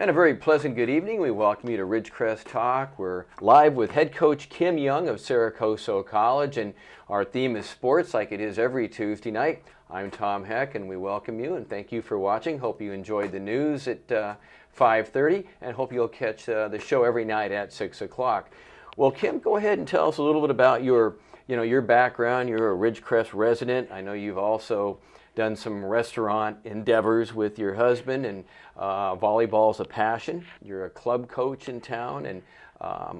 And a very pleasant good evening. We welcome you to Ridgecrest Talk. We're live with head coach Kim Young of Saracoso College, and our theme is sports like it is every Tuesday night. I'm Tom Heck, and we welcome you and thank you for watching. Hope you enjoyed the news at 5:30, and hope you'll catch the show every night at 6 o'clock. Well, Kim, go ahead and tell us a little bit about your background. You're a Ridgecrest resident. I know you've also done some restaurant endeavors with your husband, and volleyball's a passion. You're a club coach in town, and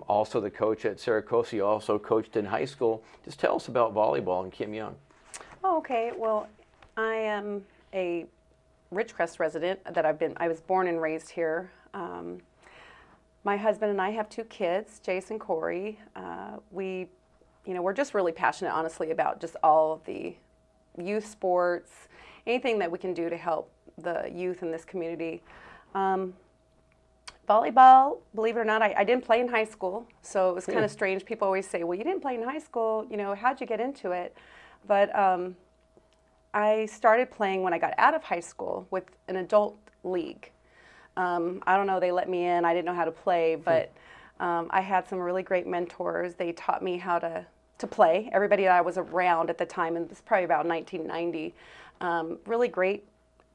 also the coach at Saracoso. You also coached in high school. Just tell us about volleyball and Kim Young. Oh, okay. Well, I am a Ridgecrest resident. I was born and raised here. My husband and I have two kids, Jason and Corey. We're just really passionate, honestly, about just all of the youth sports, anything that we can do to help the youth in this community. Volleyball, believe it or not, I didn't play in high school, so it was kind of strange. People always say, well, you didn't play in high school, how'd you get into it? But I started playing when I got out of high school with an adult league. I don't know, they let me in, I didn't know how to play, but I had some really great mentors. They taught me how to play. Everybody that I was around at the time, and it was probably about 1990, really great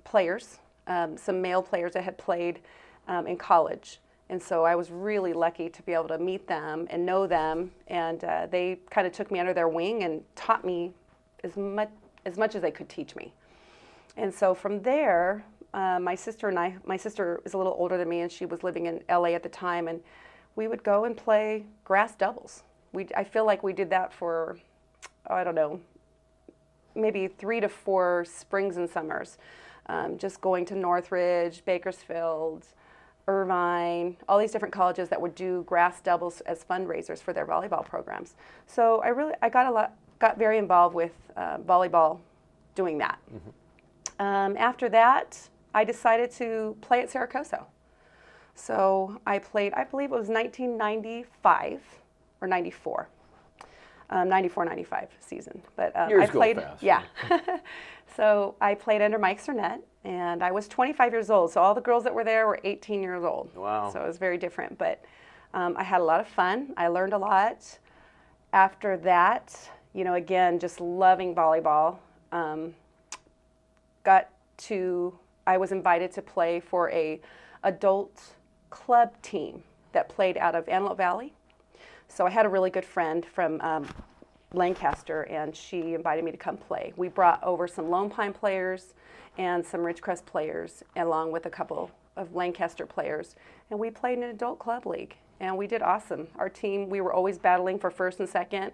players, some male players that had played in college. And so I was really lucky to be able to meet them and know them, and they kind of took me under their wing and taught me as much as they could teach me. And so from there, my sister is a little older than me, and she was living in LA at the time, and we would go and play grass doubles. I feel like we did that for, I don't know, maybe 3 to 4 springs and summers. Just going to Northridge, Bakersfield, Irvine, all these different colleges that would do grass doubles as fundraisers for their volleyball programs. So I got very involved with volleyball doing that. Mm-hmm. After that, I decided to play at Saracoso. So I played, I believe it was 1995 or 94. 94-95 season. But Years I played, go fast. yeah. So I played under Mike Cernett, and I was 25 years old. So all the girls that were there were 18 years old. Wow. So it was very different. But I had a lot of fun. I learned a lot. After that, again, just loving volleyball. I was invited to play for a adult club team that played out of Antelope Valley. So I had a really good friend from Lancaster, and she invited me to come play. We brought over some Lone Pine players and some Ridgecrest players, along with a couple of Lancaster players, and we played in an adult club league, and we did awesome. Our team, we were always battling for first and second.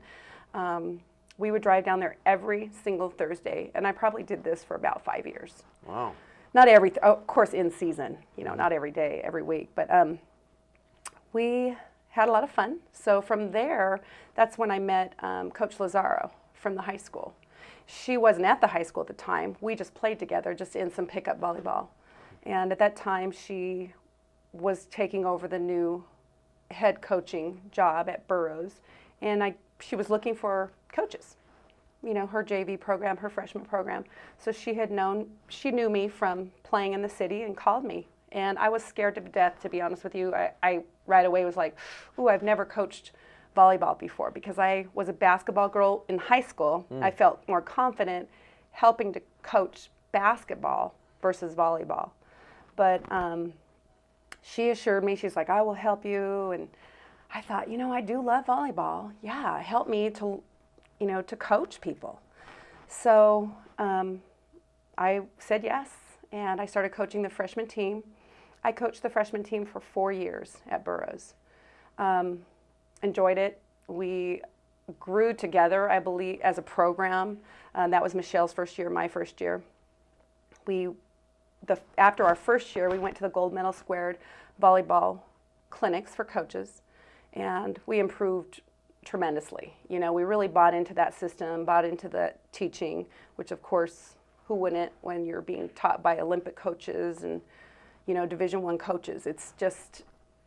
We would drive down there every single Thursday, and I probably did this for about 5 years. Wow. Not of course, in season, not every day, every week, but we had a lot of fun. So from there, that's when I met Coach Lazaro from the high school. She wasn't at the high school at the time. We just played together, just in some pickup volleyball. And at that time, she was taking over the new head coaching job at Burroughs, and she was looking for coaches. Her JV program, her freshman program. So she knew me from playing in the city and called me. And I was scared to death, to be honest with you. I right away was like, ooh, I've never coached volleyball before, because I was a basketball girl in high school. I felt more confident helping to coach basketball versus volleyball. But she assured me, she's like, I will help you. And I thought, I do love volleyball. Yeah, help me to coach people. So I said yes, and I started coaching the freshman team. I coached the freshman team for 4 years at Burroughs. Enjoyed it. We grew together, I believe, as a program. That was Michelle's first year, my first year. After our first year, we went to the Gold Medal Squared volleyball clinics for coaches, and we improved tremendously. We really bought into that system, bought into the teaching, which of course, who wouldn't when you're being taught by Olympic coaches and Division I coaches. It's just,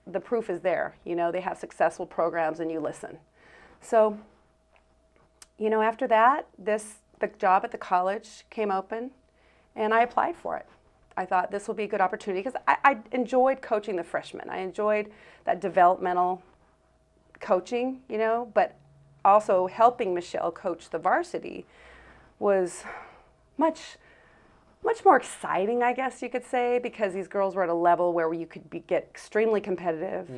the proof is there. They have successful programs and you listen. So, after that, the job at the college came open, and I applied for it. I thought this will be a good opportunity because I enjoyed coaching the freshmen. I enjoyed that developmental coaching, you know, but also helping Michelle coach the varsity was much more exciting, I guess you could say, because these girls were at a level where you could get extremely competitive.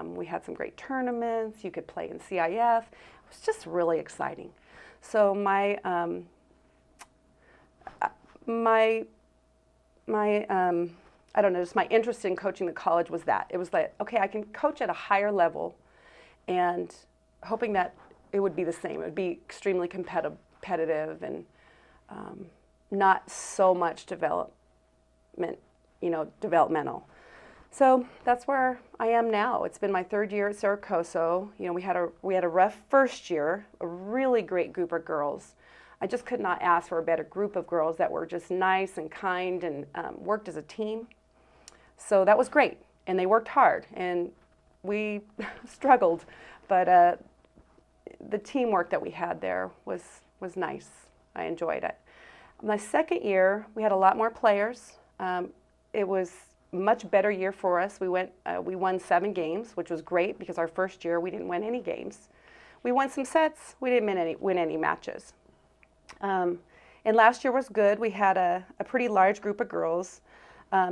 We had some great tournaments. You could play in CIF. It was just really exciting. So my I don't know, just my interest in coaching the college was that. It was like, okay, I can coach at a higher level, and hoping that it would be the same. It would be extremely competitive and not so much developmental. So that's where I am now. It's been my 3rd year at Saracoso. You know, we had a rough first year, a really great group of girls. I just could not ask for a better group of girls that were just nice and kind and worked as a team. So that was great, and they worked hard, and we struggled, but the teamwork that we had there was nice. I enjoyed it. My 2nd year, we had a lot more players. It was a much better year for us. We won 7 games, which was great because our first year we didn't win any games. We won some sets. We didn't win any matches. And last year was good. We had a pretty large group of girls.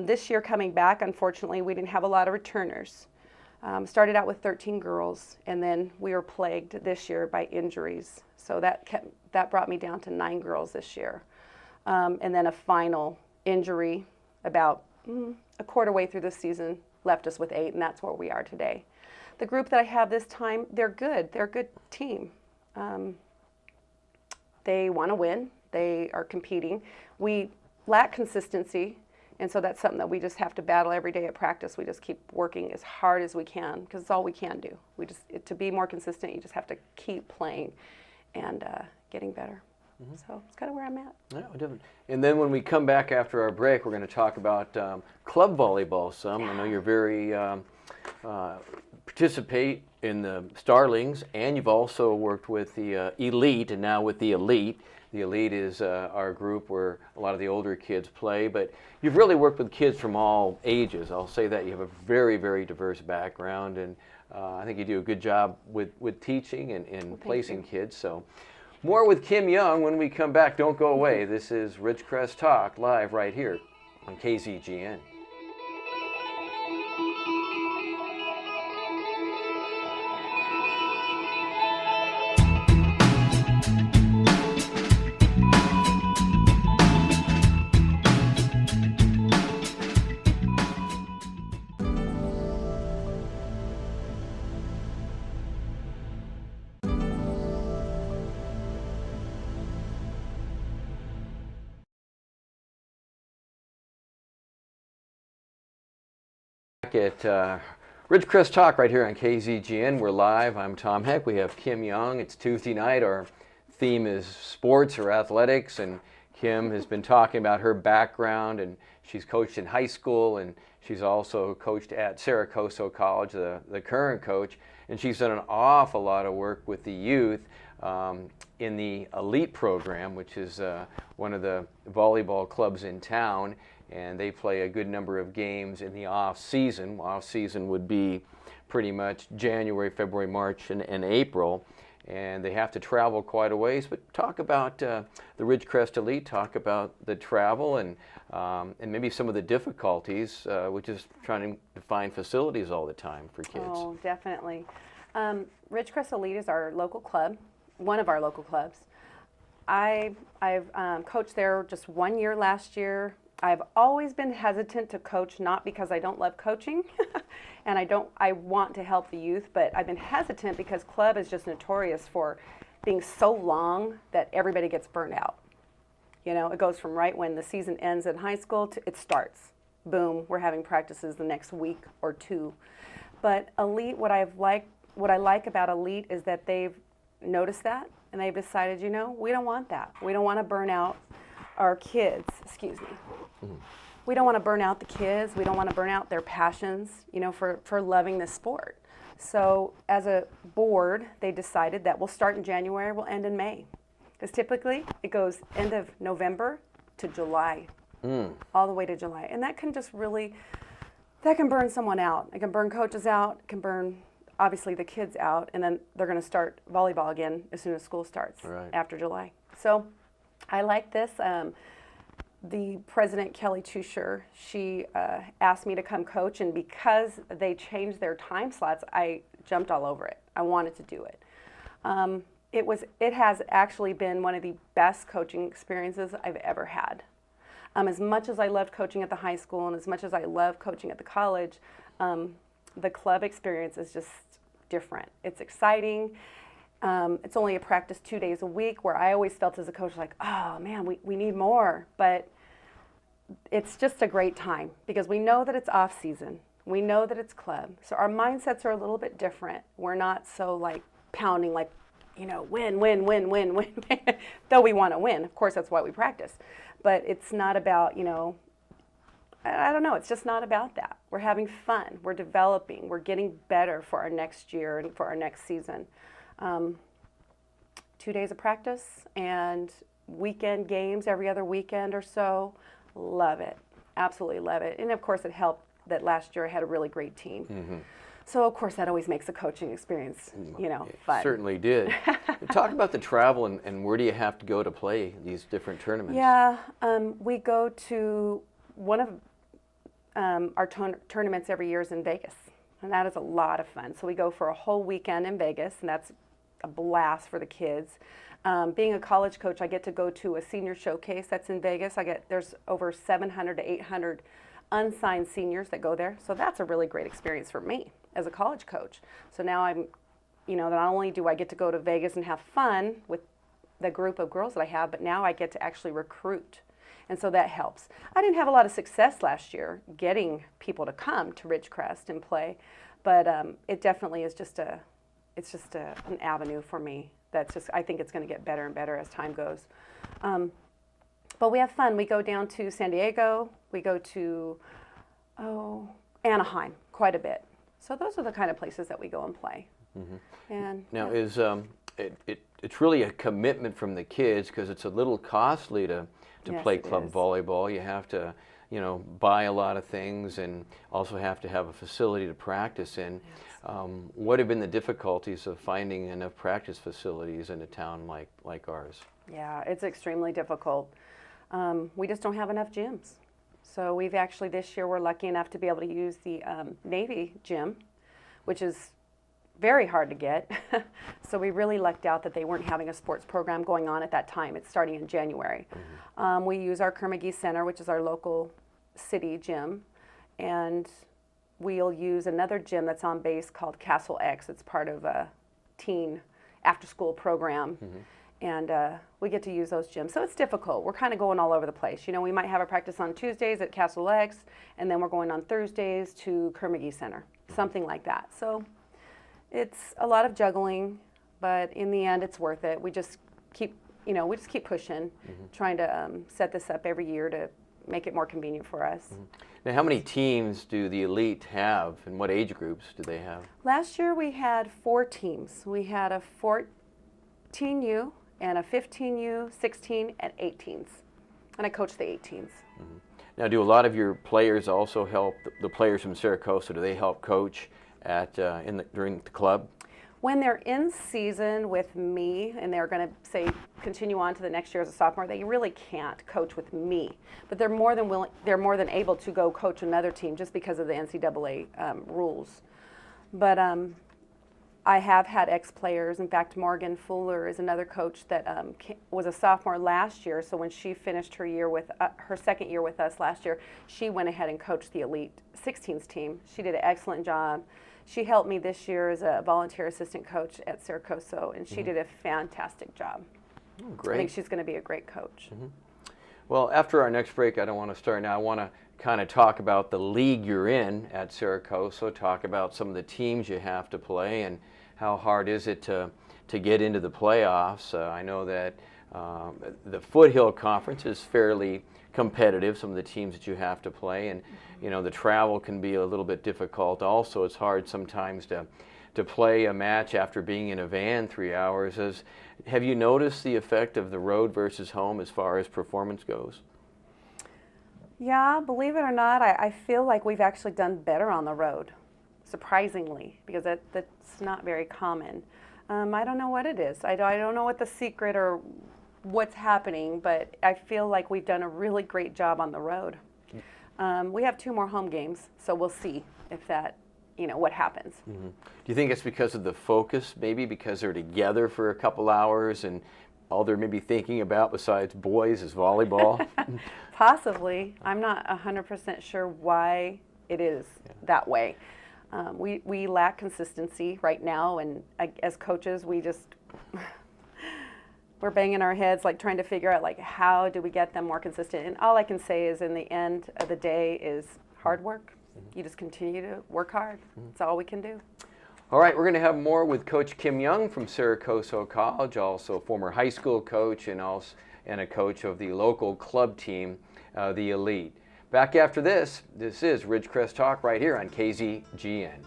This year coming back, unfortunately, we didn't have a lot of returners. Started out with 13 girls, and then we were plagued this year by injuries. So that brought me down to 9 girls this year. And then a final injury about a quarter way through the season left us with 8, and that's where we are today. The group that I have this time, they're good. They're a good team. They want to win. They are competing. We lack consistency, and so that's something that we just have to battle every day at practice. We just keep working as hard as we can because it's all we can do. To be more consistent, you just have to keep playing and getting better. So it's kind of where I'm at. Yeah, definitely. And then when we come back after our break, we're going to talk about club volleyball some. I know you're very participate in the Starlings, and you've also worked with the Elite, and now with the Elite. The Elite is our group where a lot of the older kids play, but you've really worked with kids from all ages. I'll say that. You have a very, very diverse background, and I think you do a good job with teaching and placing kids. So more with Kim Young when we come back. Don't go away. This is Ridgecrest Talk live right here on KZGN. At Ridgecrest Talk right here on KZGN. We're live. I'm Tom Heck. We have Kim Young. It's Tuesday night. Our theme is sports or athletics, and Kim has been talking about her background, and she's coached in high school, and she's also coached at Saracoso College, the current coach, and she's done an awful lot of work with the youth in the Elite program, which is one of the volleyball clubs in town. And they play a good number of games in the off season. Off season would be pretty much January, February, March, and April. And they have to travel quite a ways. But talk about the Ridgecrest Elite. Talk about the travel and maybe some of the difficulties, which is trying to find facilities all the time for kids. Oh, definitely. Ridgecrest Elite is our local club, one of our local clubs. I've coached there just 1 year last year. I've always been hesitant to coach, not because I don't love coaching and I want to help the youth, but I've been hesitant because club is just notorious for being so long that everybody gets burned out. You know, it goes from right when the season ends in high school to it starts. Boom, we're having practices the next week or 2. But Elite, what I like about Elite is that they've noticed that and they've decided, you know, we don't want that. We don't want to burn out our kids, excuse me. We don't want to burn out the kids. We don't want to burn out their passions, you know, for loving this sport. So as a board, they decided that we'll start in January, we'll end in May. Because typically it goes end of November to July. all the way to July. And that can just really, that can burn someone out. It can burn coaches out, it can burn obviously the kids out, and then they're going to start volleyball again as soon as school starts after July. So I like this. The president, Kelly Tusher, she asked me to come coach, and because they changed their time slots, I jumped all over it. I wanted to do it. It has actually been one of the best coaching experiences I've ever had. As much as I loved coaching at the high school and as much as I love coaching at the college, the club experience is just different. It's exciting. It's only a practice 2 days a week, where I always felt as a coach like, oh man, we need more. But it's just a great time because we know that it's off season. We know that it's club. So our mindsets are a little bit different. We're not so like pounding like, you know, win, win, win, win, win. Though we want to win. Of course, that's why we practice. But it's not about, you know, I don't know, it's just not about that. We're having fun. We're developing. We're getting better for our next year and for our next season. 2 days of practice and weekend games every other weekend or so. Love it. Absolutely love it. And of course, it helped that last year I had a really great team. So of course, that always makes the coaching experience, you know, fun. It certainly did. Talk about the travel and where do you have to go to play these different tournaments? Yeah, we go to one of our tournaments every year is in Vegas, and that is a lot of fun. So we go for a whole weekend in Vegas, and that's a blast for the kids. Being a college coach, I get to go to a senior showcase that's in Vegas. There's over 700 to 800 unsigned seniors that go there. So that's a really great experience for me as a college coach. So now I'm, you know, not only do I get to go to Vegas and have fun with the group of girls that I have, but now I get to actually recruit. And so that helps. I didn't have a lot of success last year getting people to come to Ridgecrest and play, but it definitely is just an avenue for me. That's just, I think it's going to get better and better as time goes. But we have fun. We go down to San Diego. We go to Anaheim quite a bit. So those are the kind of places that we go and play. And now, is it's really a commitment from the kids because it's a little costly to play club volleyball. You have to, you know, buy a lot of things and also have to have a facility to practice in. What have been the difficulties of finding enough practice facilities in a town like ours? Yeah, it's extremely difficult. We just don't have enough gyms. So we've actually, this year, we're lucky enough to be able to use the Navy gym, which is very hard to get. So we really lucked out that they weren't having a sports program going on at that time. It's starting in January. We use our Kerr-McGee Center, which is our local city gym, and we'll use another gym that's on base called Castle X. It's part of a teen after-school program. And we get to use those gyms. So it's difficult. We're kind of going all over the place. You know, we might have a practice on Tuesdays at Castle X, and then we're going on Thursdays to Kerr-McGee Center, something like that. So it's a lot of juggling, but in the end, it's worth it. We just keep, you know, we just keep pushing, trying to set this up every year to make it more convenient for us. Now, how many teams do the elite have, and what age groups do they have? Last year we had 4 teams. We had a 14U and a 15U, 16, and 18s. And I coach the 18s. Now, do a lot of your players also help, the players from Saracosa, do they help coach at during the club? When they're in season with me and they're going to, say, continue on to the next year as a sophomore, they really can't coach with me. But they're more than able to go coach another team just because of the NCAA rules. But I have had ex-players. In fact, Morgan Fuller is another coach that was a sophomore last year. So when she finished her year with her second year with us last year, she went ahead and coached the Elite 16s team. She did an excellent job. She helped me this year as a volunteer assistant coach at Saracosa, and she did a fantastic job. Oh, great. I think she's going to be a great coach. Well, after our next break, I don't want to start now. I want to kind of talk about the league you're in at Saracosa, talk about some of the teams you have to play and how hard is it to get into the playoffs. I know that the Foothill Conference is fairly competitive, some of the teams that you have to play, and you know the travel can be a little bit difficult. Also, it's hard sometimes to play a match after being in a van 3 hours. Have you noticed the effect of the road versus home as far as performance goes? Yeah, believe it or not, I feel like we've actually done better on the road, surprisingly, because that's not very common. I don't know what it is. I don't know what the secret or what's happening, but I feel like we've done a really great job on the road. We have 2 more home games, so we'll see if that, what happens. Do you think it's because of the focus, maybe because they're together for a couple hours and all they're maybe thinking about besides boys is volleyball? Possibly. I'm not 100% sure why it is that way. We lack consistency right now, and as coaches, we're banging our heads like trying to figure out like how do we get them more consistent. And all I can say is in the end of the day is hard work. You just continue to work hard. That's all we can do. All right, we're going to have more with Coach Kim Young from Saracoso College, also a former high school coach and a coach of the local club team, the Elite. Back after this is Ridgecrest Talk right here on KZGN.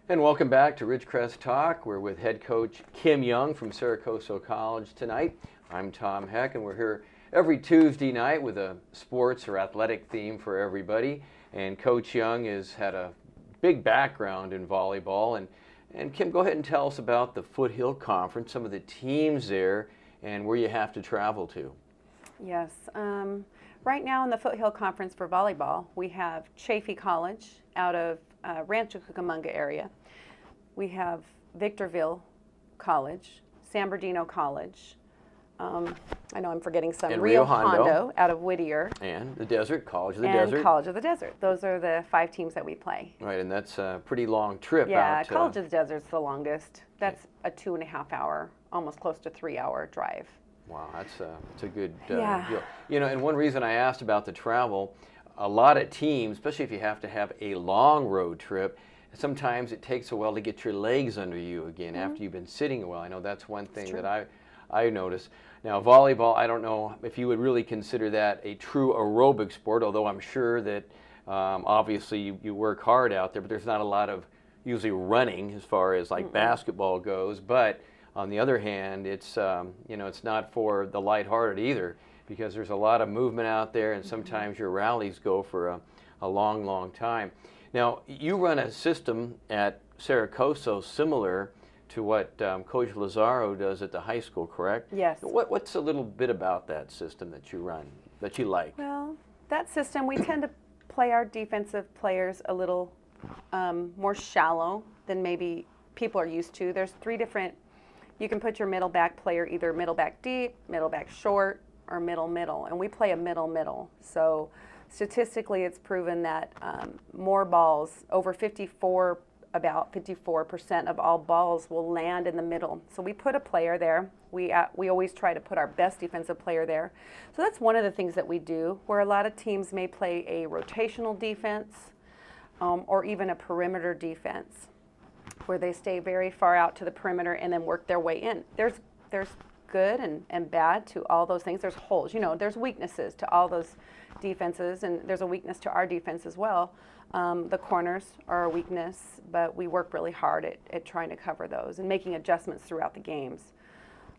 And welcome back to Ridgecrest Talk. We're with head coach Kim Young from Saracoso College tonight. I'm Tom Heck, and we're here every Tuesday night with a sports or athletic theme for everybody. And Coach Young has had a big background in volleyball. And Kim, go ahead and tell us about the Foothill Conference, some of the teams there, and where you have to travel to. Yes. Right now in the Foothill Conference for volleyball, we have Chaffey College out of Rancho Cucamonga area. We have Victorville College, San Bernardino College. I know I'm forgetting some. And Rio Hondo out of Whittier. And the Desert, College of the and Desert. College of the Desert. Those are the 5 teams that we play. Right, and that's a pretty long trip out. Yeah, College of the Desert's the longest. That's a 2.5 hour, almost close to 3 hour drive. Wow, that's a good Yeah. deal. You know, and one reason I asked about the travel, a lot of teams, especially if you have to have a long road trip, sometimes it takes a while to get your legs under you again after you've been sitting a while. I know that's one thing that I notice. Now, volleyball, I don't know if you would really consider that a true aerobic sport, although I'm sure that obviously you work hard out there, but there's not a lot of usually running as far as like basketball goes. But on the other hand, it's you know, it's not for the lighthearted either, because there's a lot of movement out there, and sometimes your rallies go for a long, long time. Now, you run a system at Saracoso similar to what Coach Lazaro does at the high school, correct? Yes. What's a little bit about that system that you run, that you like? Well, that system, we tend to play our defensive players a little more shallow than maybe people are used to. There's 3 different, you can put your middle back player either middle back deep, middle back short, or middle, and we play a middle. So statistically, it's proven that more balls, about 54% of all balls will land in the middle. So we put a player there. We always try to put our best defensive player there. So that's one of the things that we do, where a lot of teams may play a rotational defense or even a perimeter defense, where they stay very far out to the perimeter and then work their way in. There's good and bad to all those things. There's holes, there's weaknesses to all those defenses, and there's a weakness to our defense as well. The corners are a weakness, but we work really hard at trying to cover those and making adjustments throughout the games.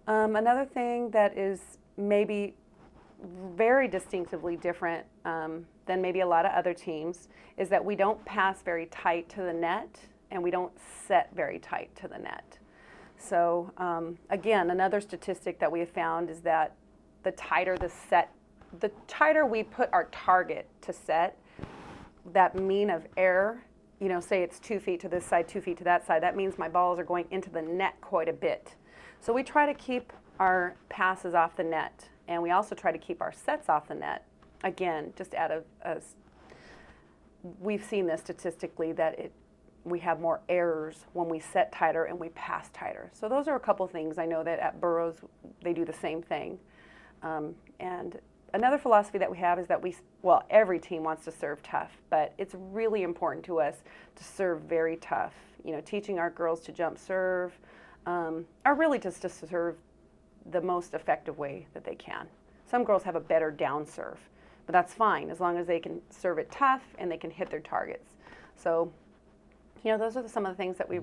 Another thing that is maybe very distinctively different than maybe a lot of other teams is that we don't pass very tight to the net, and we don't set very tight to the net. So again, another statistic that we have found is that the tighter we put our target to set, that mean of error, say it's 2 feet to this side, 2 feet to that side, that means my balls are going into the net quite a bit. So we try to keep our passes off the net, and we also try to keep our sets off the net. Again, just we've seen this statistically that we have more errors when we set tighter and we pass tighter. So those are a couple things. I know that at Burroughs they do the same thing. And another philosophy that we have is that well, every team wants to serve tough, but it's really important to us to serve very tough. You know, teaching our girls to jump serve, or really just to serve the most effective way that they can. Some girls have a better down serve, but that's fine as long as they can serve it tough and they can hit their targets. So, you know, those are some of the things that we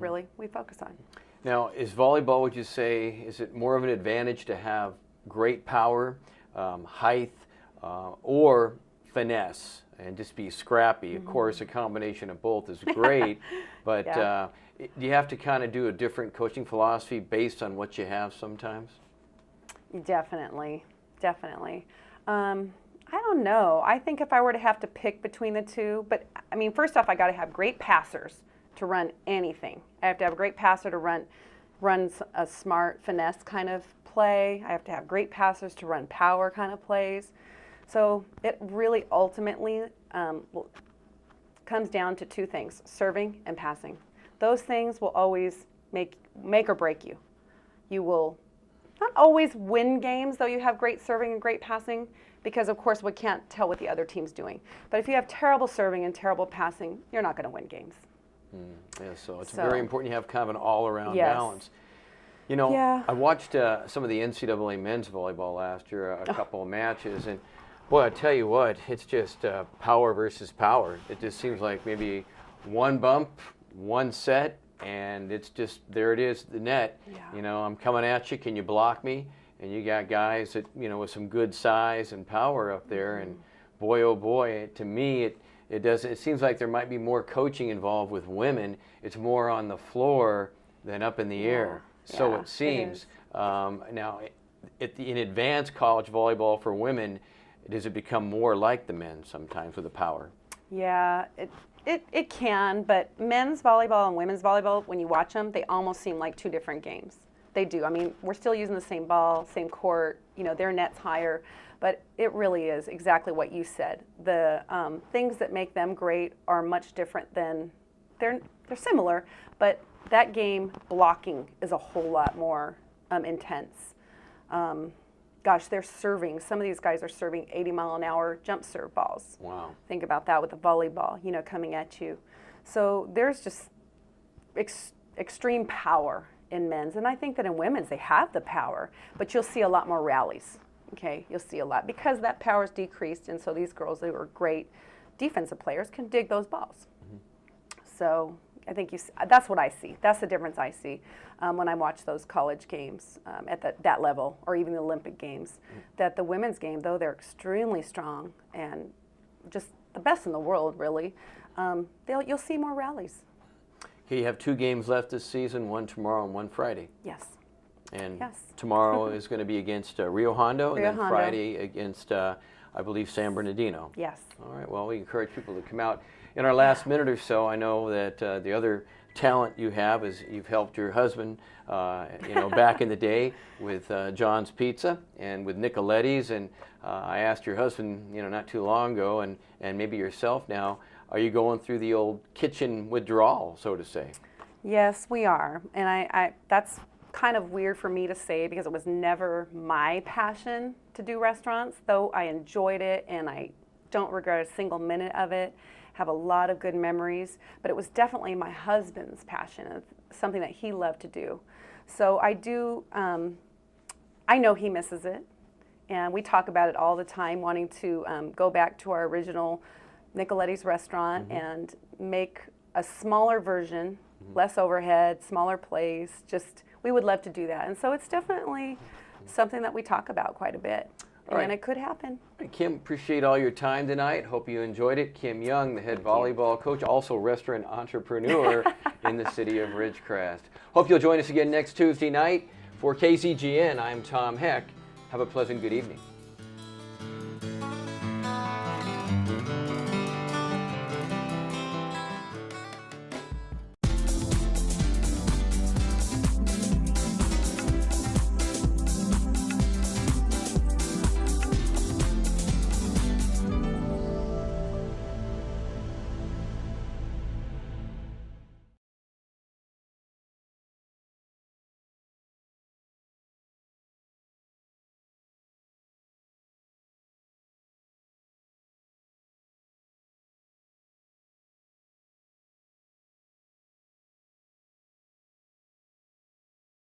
focus on. Now, is volleyball, would you say, is it more of an advantage to have great power, height, or finesse, and just be scrappy? Of course, a combination of both is great, but do you have to kind of do a different coaching philosophy based on what you have sometimes? Definitely, definitely. I don't know. I think if I were to have to pick between the two, but I mean, first off, I got to have great passers to run anything. I have to have a great passer to run a smart finesse kind of play. I have to have great passers to run power kind of plays. So it really ultimately comes down to two things: serving and passing. Those things will always make or break you. You will not always win games, though you have great serving and great passing, because of course we can't tell what the other team's doing. But if you have terrible serving and terrible passing, you're not going to win games. Yeah, so it's very important you have kind of an all-around balance. You know, Yeah. I watched some of the NCAA men's volleyball last year, a couple of matches, and boy, I tell you what, it's just power versus power. It just seems like maybe one bump, one set, and it's just, there it is, the net. Yeah. You know, I'm coming at you, can you block me? And you got guys that, you know, with some good size and power up there, and boy, oh boy, to me, it seems like there might be more coaching involved with women. It's more on the floor than up in the air. So it seems. Now, in advanced college volleyball for women, does it become more like the men sometimes with the power? Yeah, it can, but men's volleyball and women's volleyball, when you watch them, they almost seem like two different games. They do. I mean, we're still using the same ball, same court, you know, their net's higher, but it really is exactly what you said. The things that make them great are much different than, they're similar, but that game blocking is a whole lot more intense. Gosh, they're serving. Some of these guys are serving 80-mile-an-hour jump serve balls. Wow. Think about that with a volleyball, you know, coming at you. So there's just extreme power in men's, and I think that in women's they have the power, but you'll see a lot more rallies. Okay, you'll see a lot because that power is decreased, and so these girls who are great defensive players can dig those balls. So I think that's what I see. That's the difference I see when I watch those college games at that level, or even the Olympic games. That the women's game, though they're extremely strong and just the best in the world, really, you'll see more rallies. Okay, you have 2 games left this season, one tomorrow and one Friday. Yes. And tomorrow is going to be against Rio Hondo, and then Hondo. Friday against, I believe, San Bernardino. Yes. All right, well, we encourage people to come out. In our last minute or so, I know that the other talent you have is you've helped your husband, you know, back in the day with John's Pizza and with Nicoletti's, and I asked your husband, you know, not too long ago, and maybe yourself now, are you going through the old kitchen withdrawal, so to say? Yes, we are, and I that's kind of weird for me to say because it was never my passion to do restaurants, though I enjoyed it and I don't regret a single minute of it. Have a lot of good memories, but it was definitely my husband's passion, something that he loved to do. So I do, I know he misses it, and we talk about it all the time, wanting to go back to our original Nicoletti's restaurant and make a smaller version, less overhead, smaller place. Just, we would love to do that. And so it's definitely something that we talk about quite a bit. And it could happen. Kim, appreciate all your time tonight. Hope you enjoyed it. Kim Young, the head volleyball coach, also restaurant entrepreneur in the city of Ridgecrest. Hope you'll join us again next Tuesday night. For KZGN, I'm Tom Heck. Have a pleasant good evening.